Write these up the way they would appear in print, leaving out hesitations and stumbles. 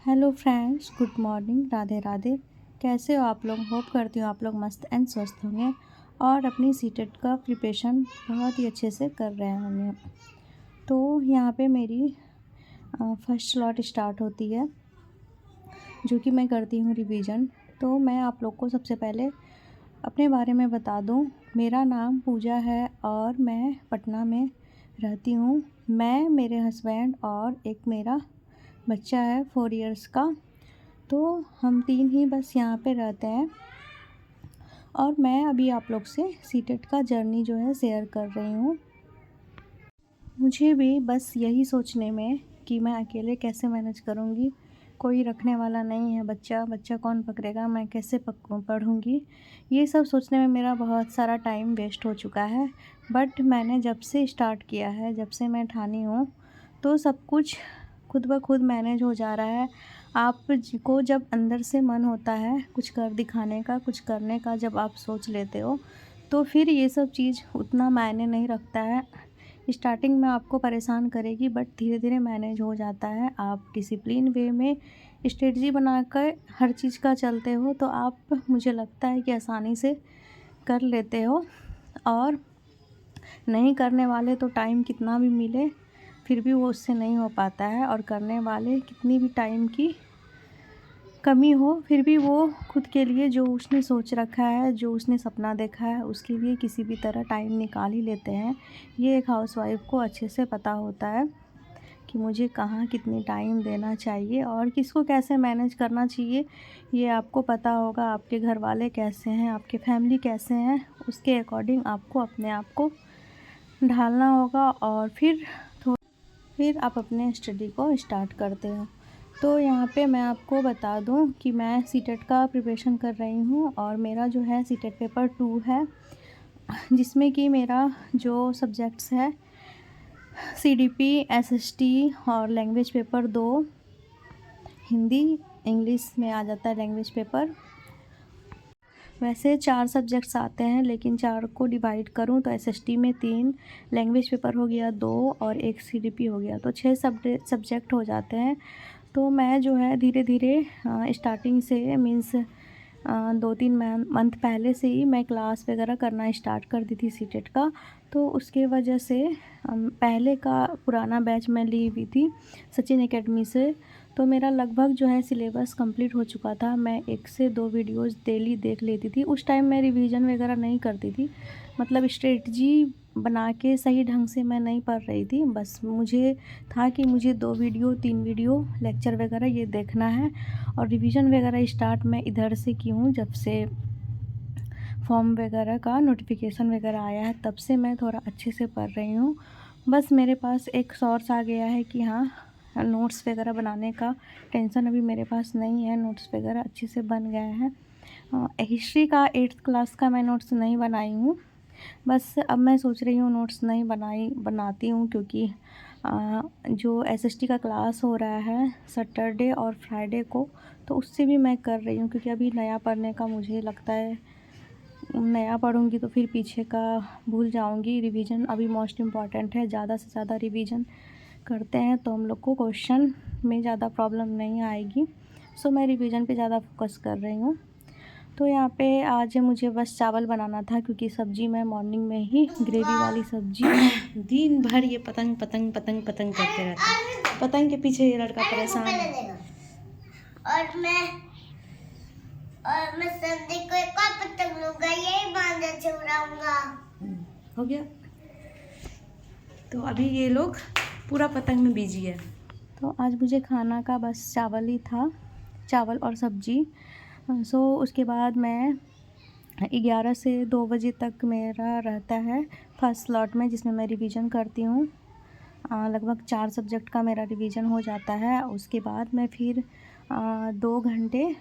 Hello friends, good morning, Radhe Radhe. कैसे हो आप लोग? होप करती हूँ आप लोग मस्त एंड स्वस्थ होंगे और अपनी सीटेट का प्रिपरेशन बहुत ही अच्छे से कर रहे होंगे। तो यहाँ पे मेरी फर्स्ट स्लॉट स्टार्ट होती है, जो कि मैं करती हूँ रिवीजन। तो मैं आप लोग को सबसे पहले अपने बारे में बता दूँ। मेरा नाम पूजा है और मैं पटना में रहती हूँ। मैं, मेरे हस्बैंड और एक मेरा बच्चा है 4 इयर्स का। तो हम 3 ही बस यहाँ पे रहते हैं और मैं अभी आप लोग से सीटेट का जर्नी जो है शेयर कर रही हूँ। मुझे भी बस यही सोचने में कि मैं अकेले कैसे मैनेज करूँगी, कोई रखने वाला नहीं है, बच्चा कौन पकड़ेगा, मैं कैसे पढ़ूँगी, ये सब सोचने में मेरा बहुत सारा टाइम वेस्ट हो चुका है। बट मैंने जब से स्टार्ट किया है, जब से मैं ठानी हूँ, तो सब कुछ खुद ब खुद मैनेज हो जा रहा है। आपको जब अंदर से मन होता है कुछ कर दिखाने का, कुछ करने का, जब आप सोच लेते हो तो फिर ये सब चीज़ उतना मायने नहीं रखता है। स्टार्टिंग में आपको परेशान करेगी बट धीरे धीरे मैनेज हो जाता है। आप डिसिप्लिन वे में स्ट्रेटजी बनाकर हर चीज़ का चलते हो तो आप, मुझे लगता है कि आसानी से कर लेते हो। और नहीं करने वाले तो टाइम कितना भी मिले फिर भी वो उससे नहीं हो पाता है, और करने वाले कितनी भी टाइम की कमी हो फिर भी वो खुद के लिए जो उसने सोच रखा है, जो उसने सपना देखा है, उसके लिए किसी भी तरह टाइम निकाल ही लेते हैं। ये एक हाउसवाइफ को अच्छे से पता होता है कि मुझे कहाँ कितनी टाइम देना चाहिए और किसको कैसे मैनेज करना चाहिए। ये आपको पता होगा, आपके घर वाले कैसे हैं, आपके फैमिली कैसे हैं, उसके अकॉर्डिंग आपको अपने आप को ढालना होगा और फिर आप अपने स्टडी को स्टार्ट करते हो। तो यहाँ पे मैं आपको बता दूँ कि मैं सीटेट का प्रिपरेशन कर रही हूँ और मेरा जो है सीटेट पेपर 2 है, जिसमें कि मेरा जो सब्जेक्ट्स है सीडीपी, एसएसटी और लैंग्वेज पेपर 2, हिंदी इंग्लिश में आ जाता है लैंग्वेज पेपर। वैसे 4 सब्जेक्ट्स आते हैं, लेकिन 4 को डिवाइड करूं तो एसएसटी में 3, लैंग्वेज पेपर हो गया 2 और एक सीडीपी हो गया, तो 6 सब्जेक्ट हो जाते हैं। तो मैं जो है धीरे धीरे स्टार्टिंग से मीन्स 2-3 मंथ पहले से ही मैं क्लास वगैरह करना स्टार्ट कर दी थी सीटेट का। तो उसके वजह से पहले का पुराना बैच मैं ली हुई थी सचिन एकेडमी से, तो मेरा लगभग जो है सिलेबस कंप्लीट हो चुका था। मैं 1 से 2 वीडियोज़ डेली देख लेती थी। उस टाइम मैं रिवीजन वगैरह नहीं करती थी, मतलब स्ट्रेटजी बना के सही ढंग से मैं नहीं पढ़ रही थी। बस मुझे था कि मुझे 2 वीडियो 3 वीडियो लेक्चर वगैरह ये देखना है, और रिवीजन वगैरह स्टार्ट मैं इधर से की हूँ जब से फॉर्म वगैरह का नोटिफिकेशन वगैरह आया है, तब से मैं थोड़ा अच्छे से पढ़ रही हूँ। बस मेरे पास एक सोर्स आ गया है कि हाँ, नोट्स वगैरह बनाने का टेंशन अभी मेरे पास नहीं है, नोट्स वगैरह अच्छे से बन गए हैं। हिस्ट्री का 8th क्लास का मैं नोट्स नहीं बनाई हूँ। बस अब मैं सोच रही हूँ नोट्स नहीं बनाती हूँ, क्योंकि जो एसएसटी का क्लास हो रहा है सैटरडे और फ्राइडे को, तो उससे भी मैं कर रही हूँ, क्योंकि अभी नया पढ़ने का मुझे लगता है, नया पढ़ूँगी तो फिर पीछे का भूल जाऊँगी। रिवीजन अभी मोस्ट इम्पॉर्टेंट है, ज़्यादा से ज़्यादा रिवीजन करते हैं तो हम लोग को क्वेश्चन में ज़्यादा प्रॉब्लम नहीं आएगी। सो मैं रिवीजन पे ज़्यादा फोकस कर रही हूँ। तो यहाँ पे आज मुझे बस चावल बनाना था, क्योंकि सब्ज़ी मैं मॉर्निंग में ही ग्रेवी वाली सब्ज़ी दिन भर ये पतंग पतंग पतंग पतंग करते रहता है। पतंग के पीछे ये लड़का परेशान है। और मैं संडे को एक और पतंग लूंगा, यही बांधा छुड़ाऊंगा। हो गया। तो अभी ये लोग पूरा पतंग में बिजी है। तो आज मुझे खाना का बस चावल ही था, चावल और सब्जी। सो उसके बाद मैं 11 से 2 बजे तक मेरा रहता है फर्स्ट स्लॉट में, जिसमें मैं रिवीजन करती हूँ। लगभग 4 सब्जेक्ट का मेरा रिवीजन हो जाता है। उसके बाद मैं फिर 2 घंटे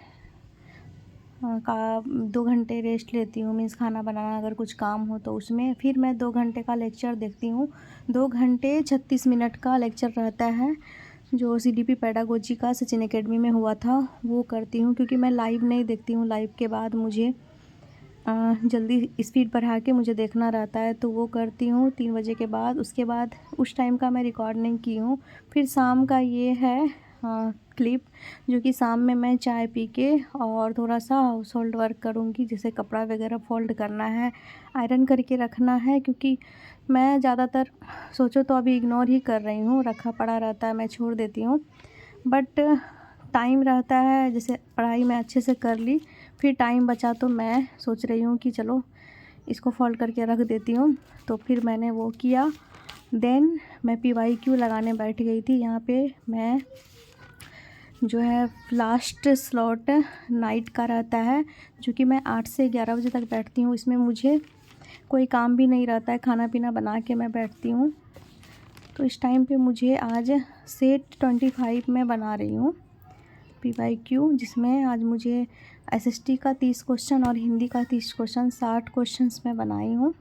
2 घंटे रेस्ट लेती हूँ, मीन्स खाना बनाना अगर कुछ काम हो तो उसमें। फिर मैं 2 घंटे का लेक्चर देखती हूँ। 2 घंटे 36 मिनट का लेक्चर रहता है, जो सीडीपी पेडागोजी का सचिन एकेडमी में हुआ था वो करती हूँ, क्योंकि मैं लाइव नहीं देखती हूँ। लाइव के बाद मुझे जल्दी स्पीड बढ़ा के मुझे देखना रहता है, तो वो करती हूँ 3 बजे के बाद। उसके बाद उस टाइम का मैं रिकॉर्ड नहीं की हूँ। फिर शाम का ये है क्लिप, जो कि शाम में मैं चाय पी के और थोड़ा सा हाउस होल्ड वर्क करूँगी, जैसे कपड़ा वगैरह फ़ोल्ड करना है, आयरन करके रखना है, क्योंकि मैं ज़्यादातर सोचो तो अभी इग्नोर ही कर रही हूँ, रखा पड़ा रहता है, मैं छोड़ देती हूँ। बट टाइम रहता है, जैसे पढ़ाई मैं अच्छे से कर ली, फिर टाइम बचा तो मैं सोच रही हूँ कि चलो इसको फ़ोल्ड करके रख देती हूँ। तो फिर मैंने वो किया। देन मैं PYQ लगाने बैठ गई थी। यहाँ पे मैं जो है लास्ट स्लॉट नाइट का रहता है, जो कि मैं 8 से 11 बजे तक बैठती हूँ। इसमें मुझे कोई काम भी नहीं रहता है, खाना पीना बना के मैं बैठती हूँ। तो इस टाइम पे मुझे आज सेट 25 में बना रही हूँ PYQ, जिसमें आज मुझे SST का 30 क्वेश्चन और हिंदी का 30 क्वेश्चन, 60 क्वेश्चंस मैं बनाई हूँ।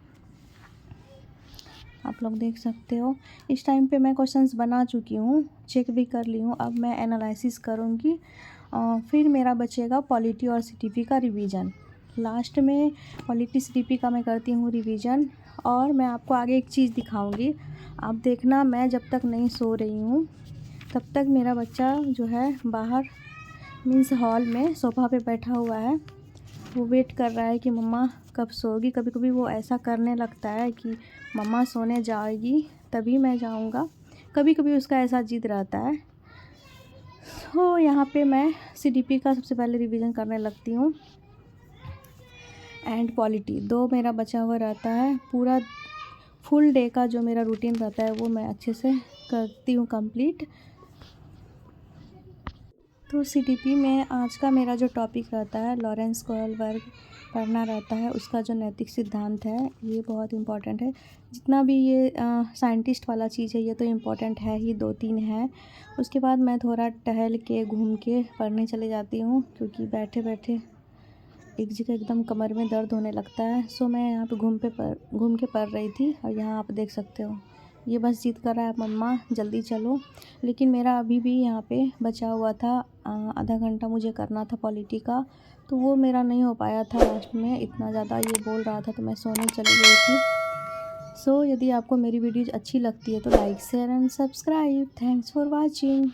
आप लोग देख सकते हो। इस टाइम पे मैं क्वेश्चंस बना चुकी हूँ, चेक भी कर ली हूँ। अब मैं एनालिसिस करूँगी। फिर मेरा बचेगा पॉलिटी और CTP का रिवीजन। लास्ट में पॉलिटी CTP का मैं करती हूँ रिवीजन। और मैं आपको आगे एक चीज़ दिखाऊँगी, आप देखना। मैं जब तक नहीं सो रही हूँ तब तक मेरा बच्चा जो है बाहर मीन्स हॉल में सोफ़ा पे बैठा हुआ है, वो वेट कर रहा है कि मम्मा कब सोएगी। कभी कभी वो ऐसा करने लगता है कि मम्मा सोने जाएगी तभी मैं जाऊंगा, कभी कभी उसका ऐसा जिद रहता है। तो यहाँ पे मैं CTP का सबसे पहले रिवीजन करने लगती हूँ। एंड पॉलिटी 2 मेरा बचा हुआ रहता है। पूरा फुल डे का जो मेरा रूटीन रहता है वो मैं अच्छे से करती हूँ कंप्लीट। तो CTP में आज का मेरा जो टॉपिक रहता है, लॉरेंस कोहलबर्ग पढ़ना रहता है, उसका जो नैतिक सिद्धांत है ये बहुत इम्पॉर्टेंट है। जितना भी ये साइंटिस्ट वाला चीज़ है ये तो इम्पॉर्टेंट है ही, 2-3 है। उसके बाद मैं थोड़ा टहल के घूम के पढ़ने चले जाती हूँ, क्योंकि बैठे बैठे एक जगह एकदम कमर में दर्द होने लगता है। सो मैं यहाँ पे घूम के पढ़ रही थी। और यहाँ आप देख सकते हो ये बस जिद कर रहा है मम्मा जल्दी चलो। लेकिन मेरा अभी भी यहाँ पे बचा हुआ था आधा घंटा मुझे करना था पॉलिटी का, तो वो मेरा नहीं हो पाया था। लास्ट में इतना ज़्यादा ये बोल रहा था तो मैं सोने चली गई थी। सो यदि आपको मेरी वीडियोज़ अच्छी लगती है तो like share and subscribe. Thanks for watching.